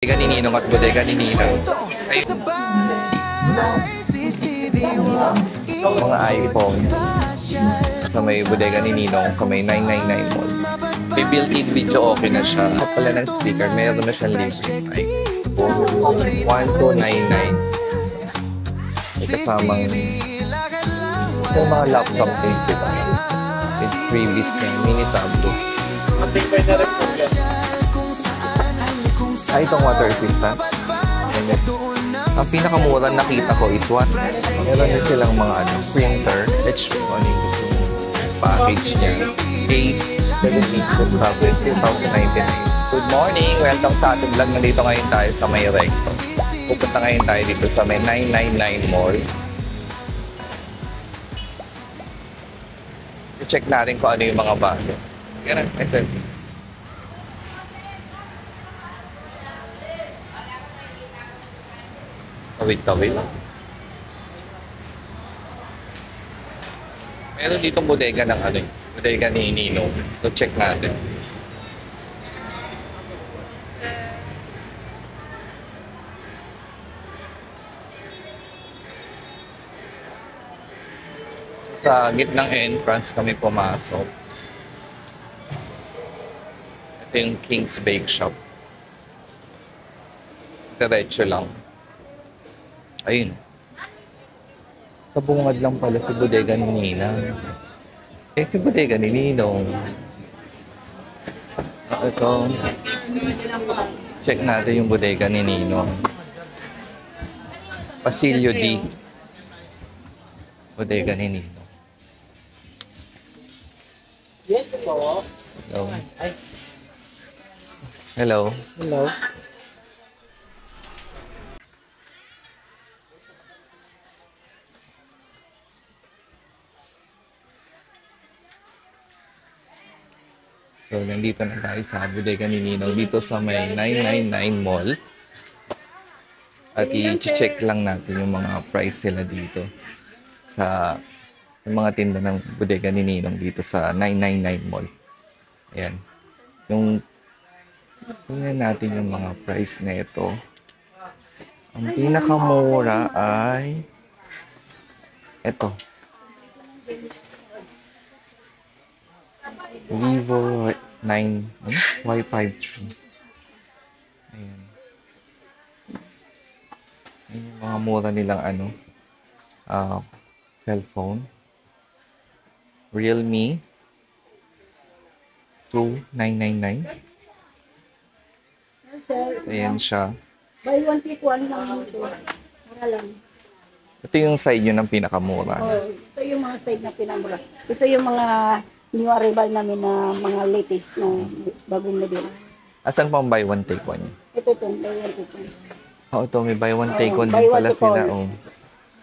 Bodega ni Ninong at bodega ni Ninang. Ay, mga iPhone sa may bodega ni Ninong sa may 999 Mall. May built-in video okay na siya. At pala ng speaker, mayroon na siyang libreng mic. 1299. May kasamang sa mga laptop case, diba? With previous na mini tablet. Ay, itong water resistant. Ang pinakamura nakita ko is what? Meron din silang mga printer. HP, ano yung gusto mo package niya. 870 tablet, 2,099. Good morning! Welcome sa ating vlog. Nandito ngayon tayo sa may Recto. Pupunta ngayon tayo dito sa may 999 Mall. I-check natin kung ano yung mga bago. Ganun, SLT. Tawid-tawid. Meron dito bodega ng bodega ni Ninong. So, check natin. So, sa gitnang entrance kami pumasok. Ito yung King's Bake Shop. Diretso lang. Ayun. Sa bungad lang pala si bodega ni Ninang. Eh, si bodega ni Ninong. Ito. Check natin yung bodega ni Ninong. Pasilyo D. Bodega ni Ninong. Yes po. Hello. Hello. Hello. So, nandito na tayo sa bodega ni Ninong dito sa may 999 Mall. At i-check lang natin yung mga price sila dito sa yung mga tinda ng bodega ni Ninong dito sa 999 Mall. Ayan. Tingnan natin yung mga price na ito. Ang pinakamura ay ito. Vivo Y53. Ayan. Ayan yung mga mura nilang cellphone. Realme 2999. Ayan siya. Buy one take one lang ito. Para lang. Ito yung side yun ng pinakamura. Oh, ito yung mga side na pinamura. Ito yung mga new arrival namin na mga latest na bagong model. Asan pa ang buy one take one? Ito buy one take one. Oh, ito may buy one take one buy din one pala take sila. all. Oh.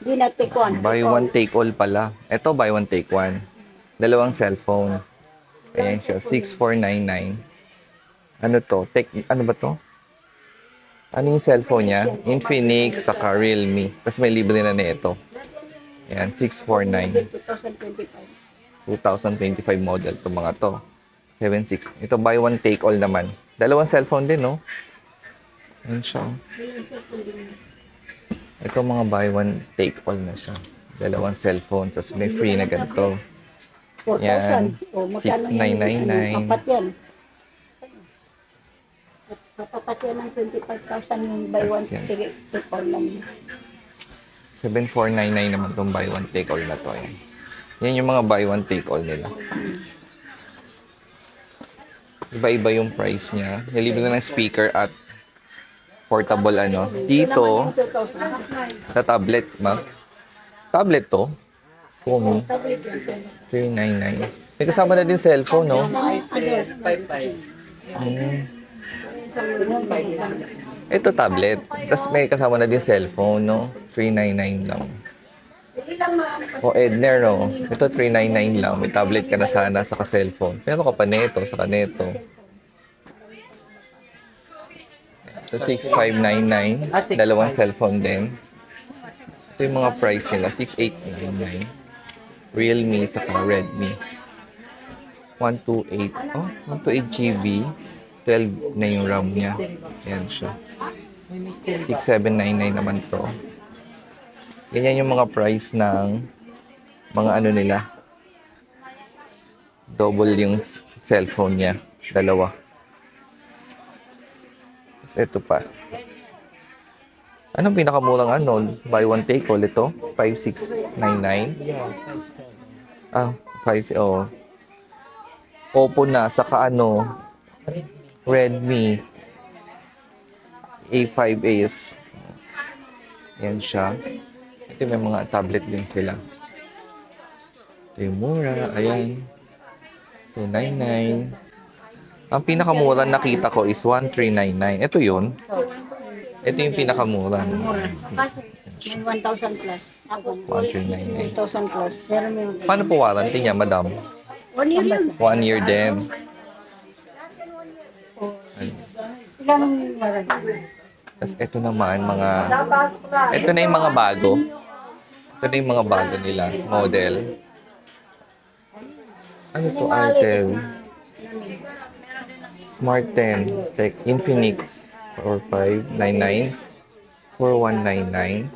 Di na take one. Buy one take all pala. Ito buy one take one. Dalawang cellphone. Ayan siya, 6499. Ano to? Ano ba to? Ano yung cellphone niya? Infinix, saka Realme. Tapos may libre na nito. Ayan, 649. 2025 model to mga to. 76. Ito buy one take all naman. Dalawang cellphone din, no? Ayan siya. Ito mga buy one take all na siya. Dalawang cellphone. Tapos may free na ganito. 4,000. Yan. O, magkano yung 6999. apat yan? Papapat yan ng 25,000 yung buy one Yes, yan. take all namin. 7499 naman itong buy one take all na to. Yan. Yan yung mga buy one take all nila. Iba-iba yung price niya. Nilibre na ng speaker at portable Dito, sa tablet, ma. Tablet to. Kumi. 399. May kasama na din cellphone, no? Ito tablet. Tapos may kasama na din cellphone, no? 399 lang. O Edner, no? Ito 399 lang. May tablet ka na sana sa cellphone. Pero ka pa neto, saka neto. Ito 6599. Dalawang cellphone din. Ito yung mga price nila. 6899. Realme saka Redmi. 128. Oh, 128 GB. 12 na yung RAM niya. Yan siya. 6799 naman to. Ganyan yung mga price ng mga ano nila. Double yung cellphone niya. Dalawa. Tapos ito pa. Anong pinakamurang ano? Buy one take all ito? 5699? Ah, 5, oh. Oppo na, saka ano, Redmi A5s. Yan siya. Ito may mga tablet din sila. Ito yung mura, ayan. 299. Ang pinakamura nakita ko is 1399. Ito yun. Ito yung pinakamura. Mura. May 1,000 plus. Ako. 1399. 1,000 plus. Pero may Paano po warranty niya, madam? 1 year yun. 1 year din. Ilang warranty? Tapos ito naman, mga... Ito na yung mga bago. Ito na yung mga bago nila. Model. Ano to? Itel. Smart 10. Tech Infinix. 4599. 4199.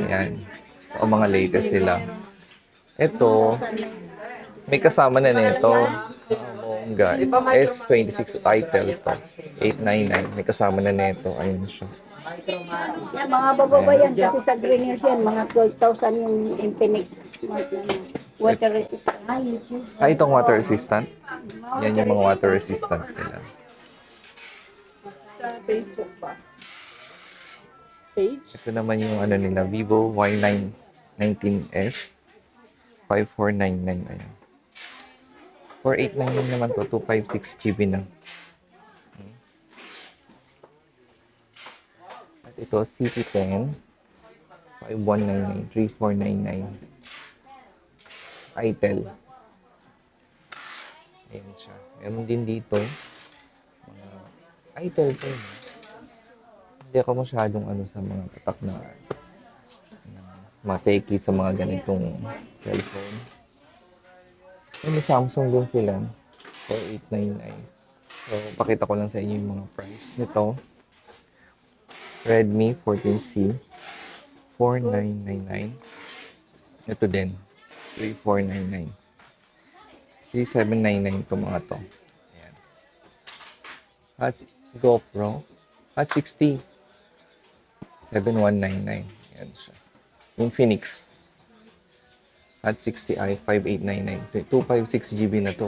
Ayan. O mga latest sila. Ito, may kasama na nito. Bongga. S26 Itel to. 899. May kasama na nito. Ayun siya. Yan, mga bababayan kasi sa Green Hills yan, mga 12,000 yung Infinix. Water resistant. Ah, itong water resistant? Yan yung mga water resistant nila. Sa Facebook ba? Page? Ito naman yung ano nila, Vivo Y9 19S 5499. Ayan. 4899 naman to, 256 GB na. At ito, CP10 5199 3499. Itel. Ayan siya. Meron din dito. Itel to. Hindi ako masyadong ano sa mga tatak na ma-fakey sa mga ganitong cellphone. May Samsung din sila. 4899. So, pakita ko lang sa inyo yung mga price nito. Redmi 14C 4999. Ito din. 3499. 3799 ito mga to. Ayan. At GoPro. At 60. 7199. Ayan siya. Infinix. At 60i 5899. 256 GB na to.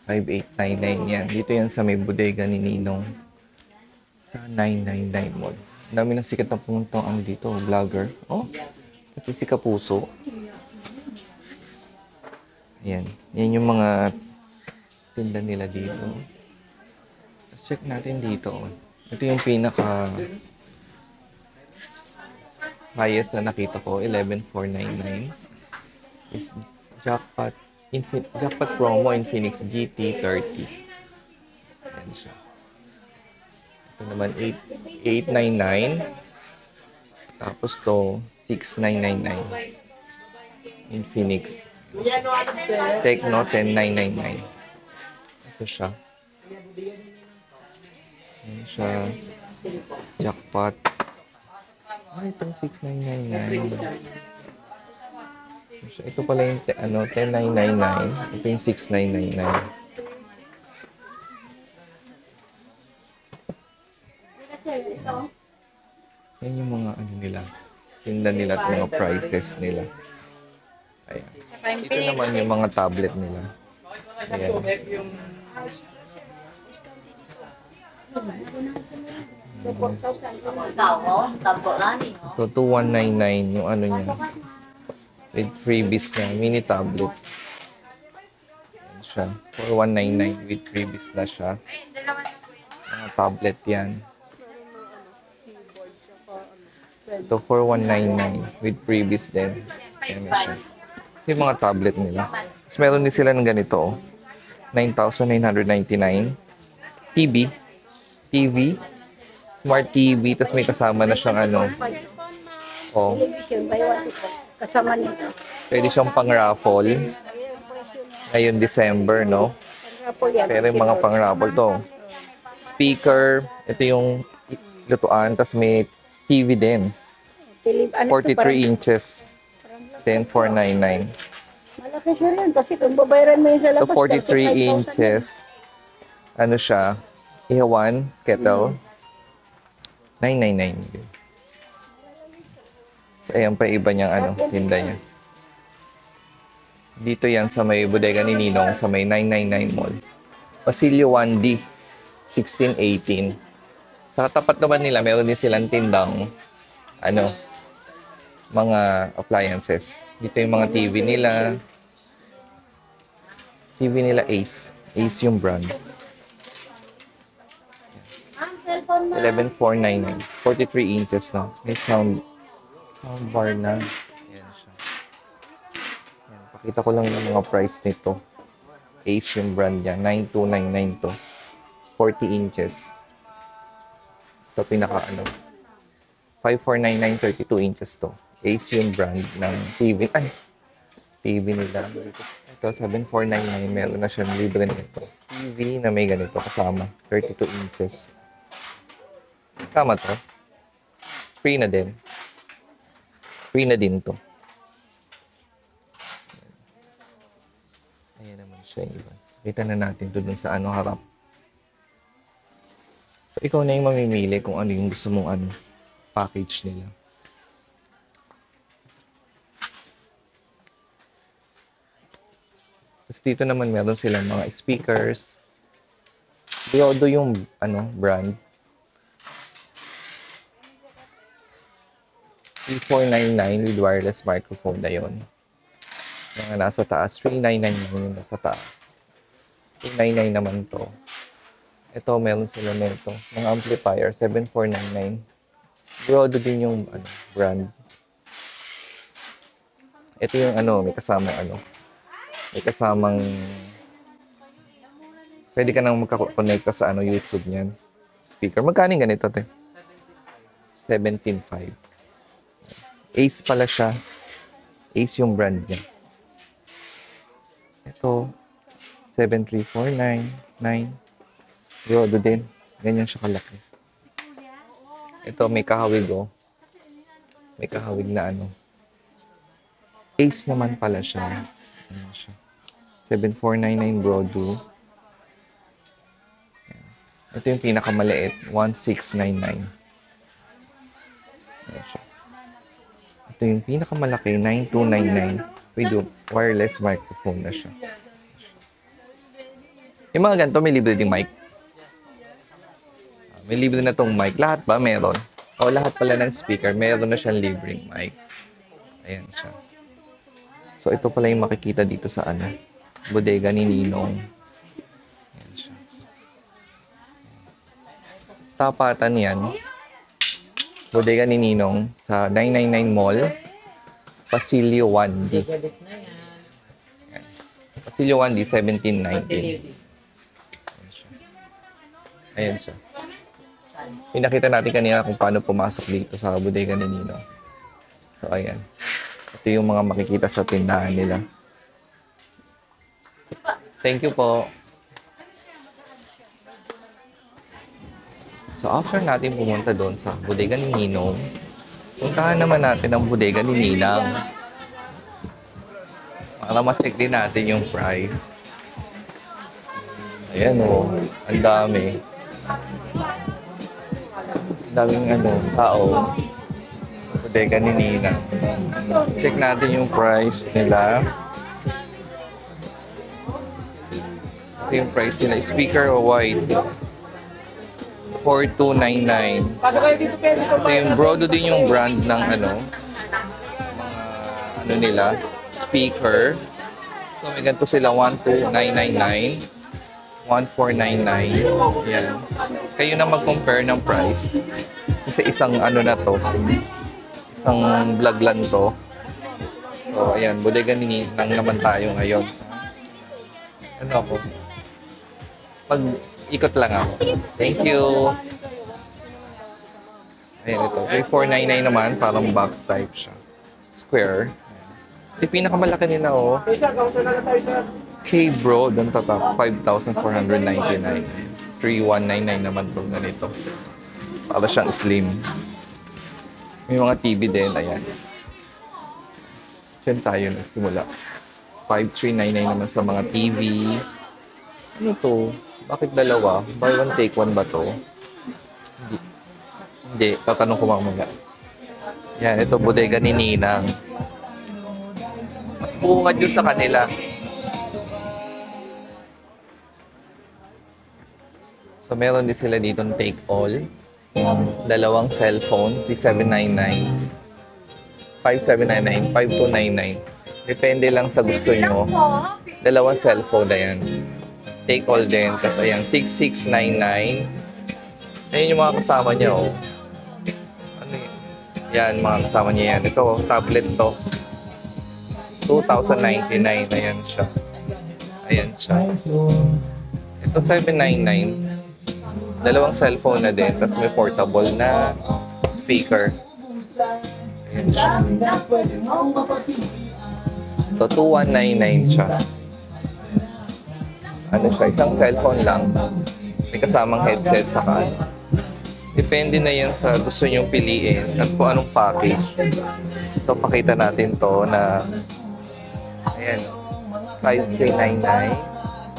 5899 yan. Dito yan sa may bodega ni Ninong. Sa 999 mall. Ang dami ng sikat na puntong ang dito. Vlogger. Oh. Ito si Kapuso. Ayan. Yan yung mga tinda nila dito. Let's check natin dito. Ito yung pinaka highest na nakita ko. 11,499. Is Jackpot. Jackpot promo Infinix GT30. Ayan siya. Ito naman 8,899. Tapos to 6,999. Infinix. Tecno 10,999. Ito siya. Ayan siya. Jackpot. Itong 6,999. Ito pala yung 10,999. Ito yung 6,999. Yan yung mga ano nila. Tinda nila at mga prices nila. Ayan. Ito naman yung mga tablet nila. Ayan. Ito, 2,199 yung ano niya. With freebies niya. Mini tablet. Ayan siya. 4,199 with freebies na siya. Mga tablet yan. Ito, 4,199 with freebies din. Ayan na siya. Ito yung mga tablet nila. Tapos meron din sila ng ganito. Oh. 9,999. TV. Smart TV. Tapos may kasama na siyang ano. Oh. Kasama nito. Pwede siyang pang-raffle. Ngayon December, no? Raffle yan. Pero yung mga pang-raffle to. Speaker, ito yung lutuan, tapos may TV din. Ano 43 inches. 10,499. Malaki siya rin kasi kung babayaran mo yun sa So, labas, 43 35,000 inches. Ano siya? Ihawan, kettle. 999 din. So, ayan pa iba niyang ano, tinda niya. Dito yan sa may bodega ni Ninong sa may 999 Mall. Basilio 1D, 1618. Sa tapat naman nila, meron din silang tindang ano, mga appliances. Dito yung mga TV nila. TV nila Ace. Ace yung brand. 11,499. 43 inches na. May soundbar na. Ayan siya. Ayan, pakita ko lang yung mga price nito. Ace yung brand niya. 9,299 to. 40 inches. Ito pinaka ano. 5,499, 32 inches to. Ace yung brand ng TV. Ay! TV nila. Ito, 7,499. Meron na siya libre nito. TV na may ganito kasama. 32 inches. Kasama to. Free na din. Free na din to. Ayan naman siya yung iba. Kita na natin to dun sa ano harap. So, ikaw na yung mamimili kung ano yung gusto mong ano, package nila. Tapos dito naman meron silang mga speakers. Diodo yung ano, brand. 3,499 with wireless microphone na yun. Mga nasa taas, 3,999 yung nasa taas. 299 naman to. Ito, meron sila nito. Mga amplifier, 7,499. Diodo din yung ano, brand. Ito yung ano, may kasamang ano. May kasamang pwede ka nang magka-connect ka sa ano, YouTube niyan. Speaker. Magkano yung ganito, te? 17,500. Ace pala siya. Ace yung brand niya. Ito, 7,349. Yodo din. Ganyan siya kalaki. Ito, may kahawig, oh. May kahawig na ano. Ace naman pala siya. Ayan siya. 7,499 Broadway. Ito yung pinakamaliit. 1,699. Ayan siya. Ito yung pinakamalaki. 9,299. With wireless microphone na siya. Yung mga ganito, may libre ding mic. May libre na tong mic. Lahat ba meron? O lahat pala ng speaker, meron na siyang libreng mic. Ayan siya. So, ito pala yung makikita dito sa ano, bodega ni Ninong. Ayan siya. Tapatan yan. Bodega ni Ninong sa 999 Mall. Pasilio 1D. Ayan. Pasilio 1D, 1719. Ayan siya. Ayan siya. Pinakita natin kanina kung paano pumasok dito sa bodega ni Ninong. So, ayan. Ito yung mga makikita sa tindahan nila. Thank you po. So, after natin pumunta doon sa bodega ni Ninong, puntahan naman natin ang bodega ni Ninang. Para ma-check din natin yung price. Ayan o, ang dami. Ang daming ano, tao. Bodega ni Ninang. Check natin yung price nila. Ito yung price nila. Speaker o white. 4,299. Ito yung Brodo din yung brand ng ano. Mga ano nila. Speaker. So may ganito sila. 1,299. 1,499. Yan. Kayo na mag-compare ng price. Kasi isang ano na to. Isang vlog lang to. So, ayan. Bodega ni Ninang naman tayo ngayon. Ano ako? Mag-ikot lang ako. Thank you. Ayan ito. 3,499 naman. Parang box type siya. Square. Ito yung pinakamalaki nila, oh. K-Bro, doon tatap, 5,499. 3,199 naman itong ganito. Para siyang slim. May mga TV din, ayan. Diyan tayo nagsimula. 5,399 naman sa mga TV. Ano to? Bakit dalawa? Buy one, take one ba to? Hindi. Tatanong ko mamaya. Yan, ito bodega ni Ninang. Mas bungad yun sa kanila. So, meron din sila dito take all. Dalawang cellphone, 6,799. 5,799, 5,299. Depende lang sa gusto nyo. Dalawang cellphone na yan. Take all din. Tapos ayan, 6,699. Ayan yung mga kasama niya, oh. Ano yun? Yan, mga kasama niya yan. Ito, tablet to. 2,099. Ayan siya. Ayan siya. Ito, 799. Dalawang cellphone na din. Tapos may portable na speaker. Ayan siya. Ito, 2,199 siya. Ano siya? Isang cellphone lang. May kasamang headset saka ano. Depende na yan sa gusto nyong piliin at kung anong package. So, pakita natin to na ayan, 5,399,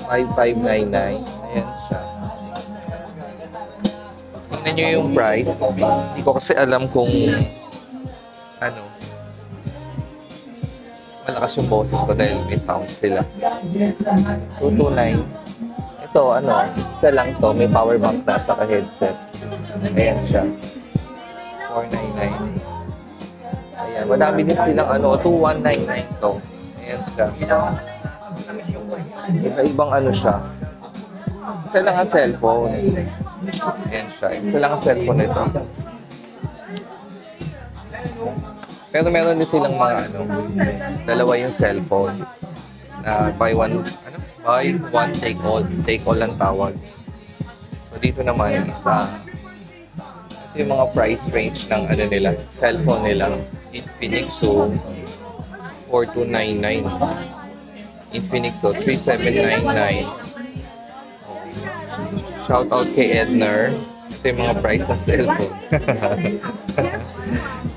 5,599. Ayan siya. Tingnan nyo yung price. Hindi ko kasi alam kung ano. Malakas yung boses ko dahil may sound sila. 229. Ito, ano, isa lang to. May power bank na sa headset. Ayan siya. 499. Ayan, madami din silang ano, 2,199 to. Ayan siya. Iba-ibang ano siya. Isa lang ang cellphone. Ayan siya. Isa lang ang cellphone nito. Pero meron din silang mga ano, dalawa yung cellphone. Na buy one, take all. Take all ang tawag. So dito naman isa. Ito yung mga price range ng ano nila, cellphone nila. Infinix Zoom 4299. Infinix Zoom 3799. Shout out kay Edner. Ito yung mga price ng cellphone.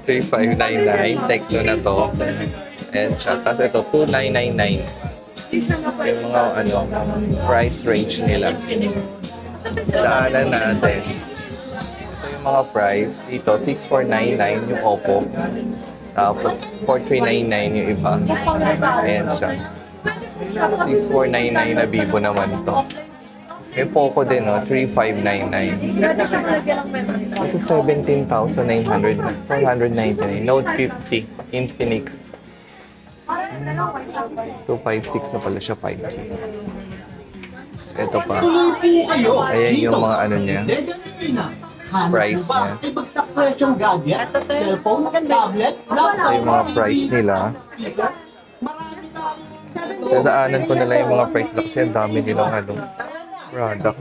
3,599. Tecno na to. And siya. Tapos ito, 2,999. Yung mga ano, price range nila. Daanan natin. Ito yung mga price. Dito, 6,499 yung Oppo. Tapos, 4,399 yung iba. Ayan siya. 6,499 na Vivo naman to. May Poco din, no? 3,599. Ito, 17,900. 499. Note 50. Infinix. 256 na pala siya, 5G. Ito pa. Ayan yung mga ano niya. Price niya. Ito yung mga price nila. Dadaanan ko na lang yung mga price nila kasi ang dami nilang ano, product.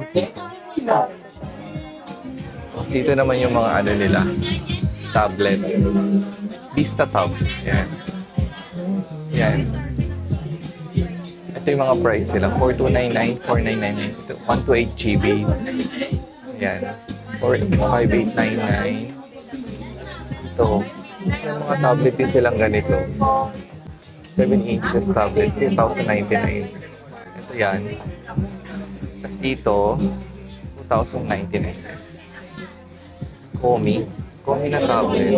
Dito naman yung mga ano nila. Tablet. Vista Tab. Ayan. Yan. Ito yung mga price nila. 4,299, 4,999. Ito, 128 GB. Yan. 5,899. Ito. Yung mga tablet din silang ganito. 7 inches tablet. 2,099. Ito yan. Tapos dito, 2,099. Komi na tablet.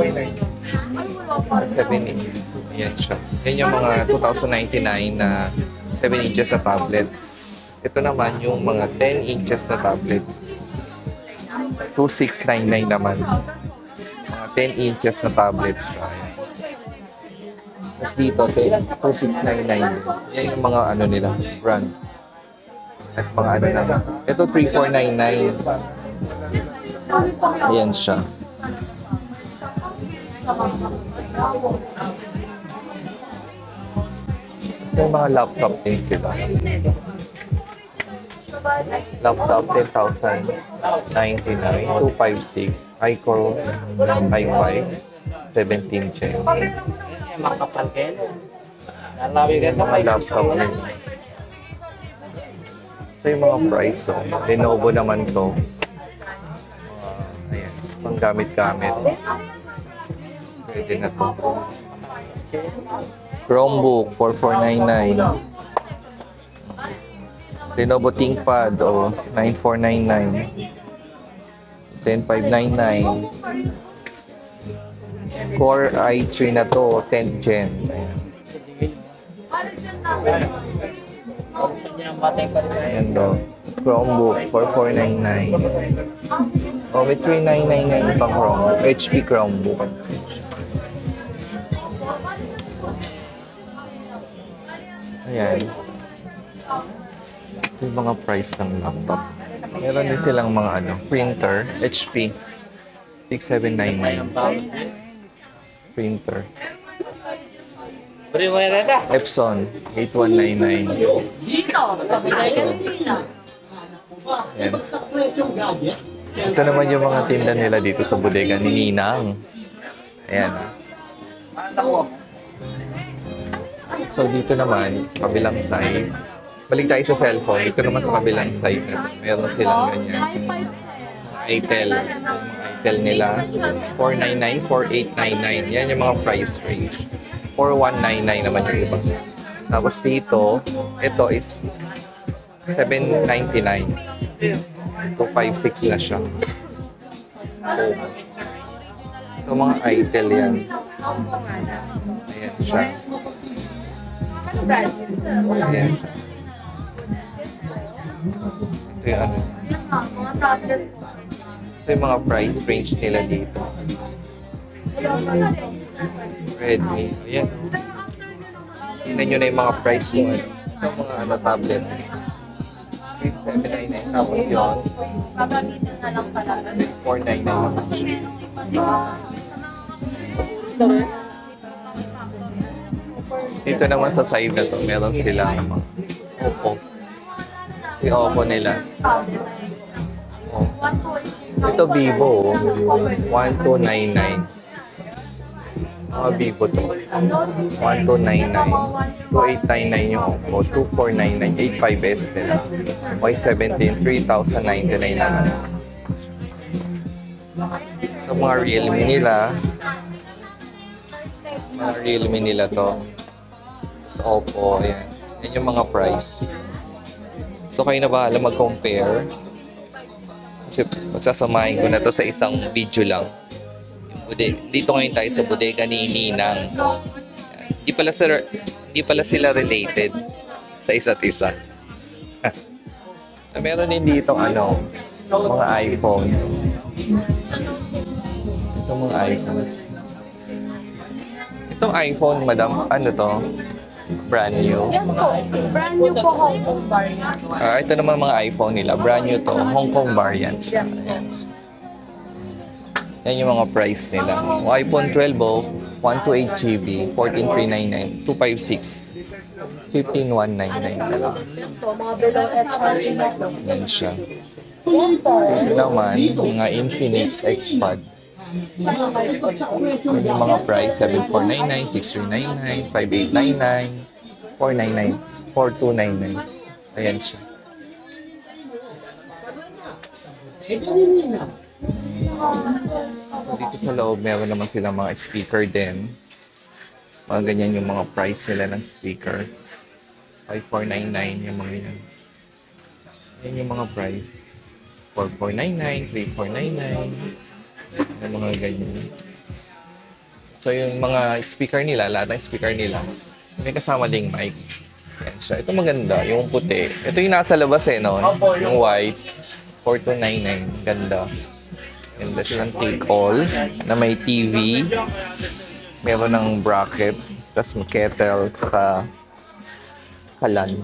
7 inches. Ayan siya. Yan yung mga 2,099 na 7 inches na tablet. Ito naman yung mga 10 inches na tablet. 2,699 naman. Mga 10 inches na tablet siya. Tapos dito, 2,699. Yan yung mga ano nila, brand. At mga ano naman. Ito, 3,499. Ayan siya. May mga laptop din sila. Laptop, 10,099, 256, iCore i5, 17 Gen. Mga laptop din. Ito yung mga price. So, Lenovo naman to. Ayan, pang gamit-gamit. Pwede na to. Chromebook, 4499. Lenovo ThinkPad, 9499. 10599. Core i3 na to, 10th gen. Ayan do. Chromebook, 4499. May 3999 pang Chromebook. HP Chromebook. Ayan. Ito yung mga price ng laptop. Meron din silang mga printer. HP. 6799. Printer. Epson. 8199. Dito, sa Bodega Nina. Ayan. Ito naman yung mga tinda nila dito sa bodega ni Ninang. Ayan. So dito naman, sa kabilang side, balik tayo sa cellphone. Dito naman sa kabilang side, meron silang ganyan. Itel. Mga Itel nila, 499, 4899. Yan yung mga price range. 4199 naman yung iba. Tapos dito, ito is 799. 256 na siya. Ito mga Itel yan. Ayan siya. Ayan siya. Ito yung ito yung mga price range nila dito. Redmi. Ayan. Tingnan nyo na yung mga price mo. Ito yung mga tablet. 3799. Tapos yun. 499 naman. Dito naman sa side na to, meron silang Oppo. Yung Oppo nila. Oh. Ito Vivo, 1299. Mga Vivo to. 1299. 2899 yung Oppo. 2499. 85S nila. Y17, 3099 naman. Ito mga Realme nila. Mga Realme nila to. Oppo, ayan. Yan yung mga price. So kayo na bahala mag-compare. Kasi magsasamahin ko na to sa isang video lang. Dito ngayon tayo sa bodega ni Ninang. Di pala sila related sa isa't isa. Meron din dito mga iPhone. Ito mga iPhone. Itong iPhone, madam, to? Brand new. Yes po. Brand new po Hong Kong variant. Ito naman mga iPhone nila. Brand new to. Hong Kong variant. Ayan. Yan yung mga price nila. iPhone 12, 128GB, 14399, 256, 15199 na lang. Mga below SRP na po. Yan siya. Yes po. Ito naman, mga Infinix Xpad. Yan yung mga price, 7499, 6399, 5899, 499, 4299. Ayan siya. Dito sa loob, meron naman silang mga speaker din. Mga ganyan yung mga price nila ng speaker. 5499 yung mga yan. Yan yung mga price. 4499, 3499. Yung mga ganyan. So yung mga speaker nila, lahat ng speaker nila, may kasama ding mic. Yan siya. Ito maganda, yung puti. Ito yung nasa labas no? Yung white. 4299. Ganda. Ganda siya ng take all na may TV. Meron ng bracket. Tapos may kettle. Saka kalan.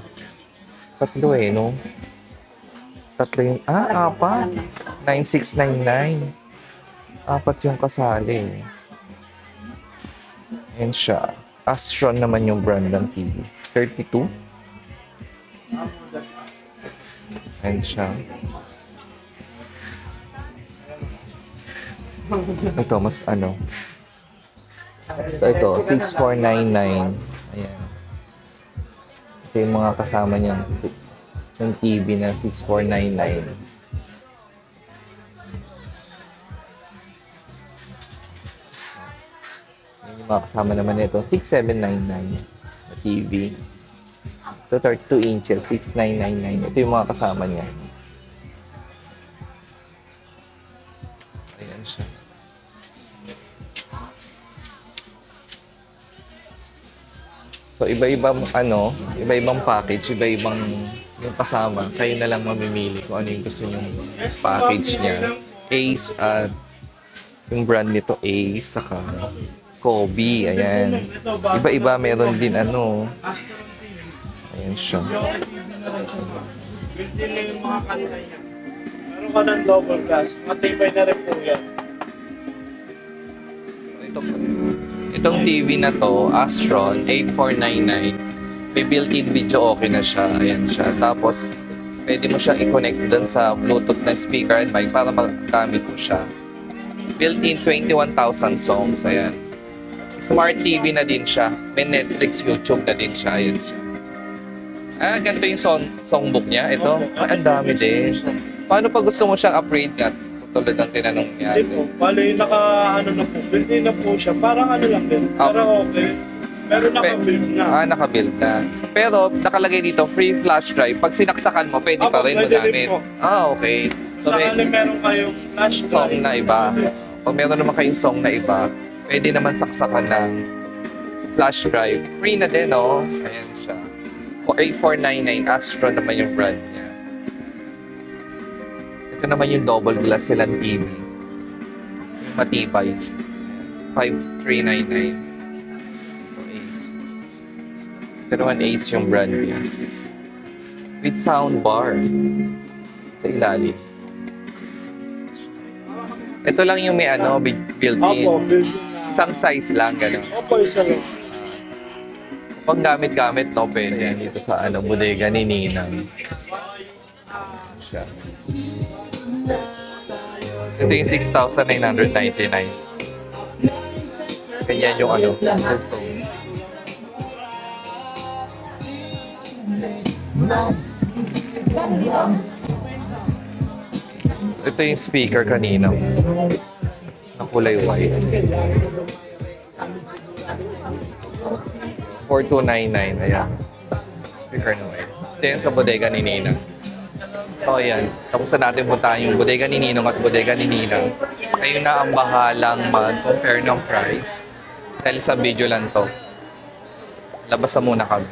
Tatlo no? Tatlo yung... apat. 9699. Apat yung kasali. Yan siya. Astron naman yung brand ng TV. 32. Yan siya. Ito, mas So, ito, 6499. Ayan. Ito yung mga kasama niyan. Yung TV na 6499. Yung mga kasama naman nito, 6799 na TV. Ito 32 inches, 6999. Ito yung mga kasama niya. Ayan siya. So, iba-ibang iba-ibang package, iba-ibang yung kasama. Kayo na lang mamimili kung ano yung gusto nyong package niya. Ace at yung brand nito Ace, saka Kobe, ayan. Iba-iba, meron din ayan siya. Built-in na yung mga kanta niya. Meron ka ng double glass. Matibay na rin po yan. Itong TV na to, Astron 8499. May built-in video okay na siya. Ayan siya. Tapos, pwede mo siya i-connect dun sa Bluetooth na speaker and mic para magamit mo siya. Built-in 21,000 songs. Ayan. Smart TV na din siya. May Netflix, YouTube na din siya. Ayan siya. Ganito yung songbook niya. Ito. Ang dami din. Paano pag gusto mo siyang upgrade na? Tulad ng tinanong niya. Hindi po. Bali, na po. Built-in na po siya. Parang lang din. Pero okay. Pero naka-build na. Naka-build na. Pero nakalagay dito, free flash drive. Pag sinaksakan mo, pwede pa rin pwede magamit. po. Okay. So, Sakali meron kayong flash drive. song na iba. Pag meron naman kayong song na iba, pwede naman saksakan ng flash drive. Free na din, oh. Ayan siya. 8499 Astro naman yung brand niya. Ito naman yung double glass silang TV. Yung matibay. 5399. Ito Ace. Ito naman Ace yung brand niya. With sound bar. Sa ilalim. Ito lang yung may built-in. Opo, built-in na. Isang size lang, gano'n. Opo, isa lang. Pag gamit-gamit, no, pwede. Dito sa bodega ni Ninang. Siya. Ito yung 6,999. Ganyan yung Ito yung speaker kanina. Na kulay white. 4299, ayan. Speaker na white. Ito yung sa bodega ni Ninang. So, ayan. Tapos na natin puntahan yung bodega ni Ninong at bodega ni Ninang. Kayo na ang bahalang mag-compare ng price. Dahil sa video lang to. Labas na muna kami.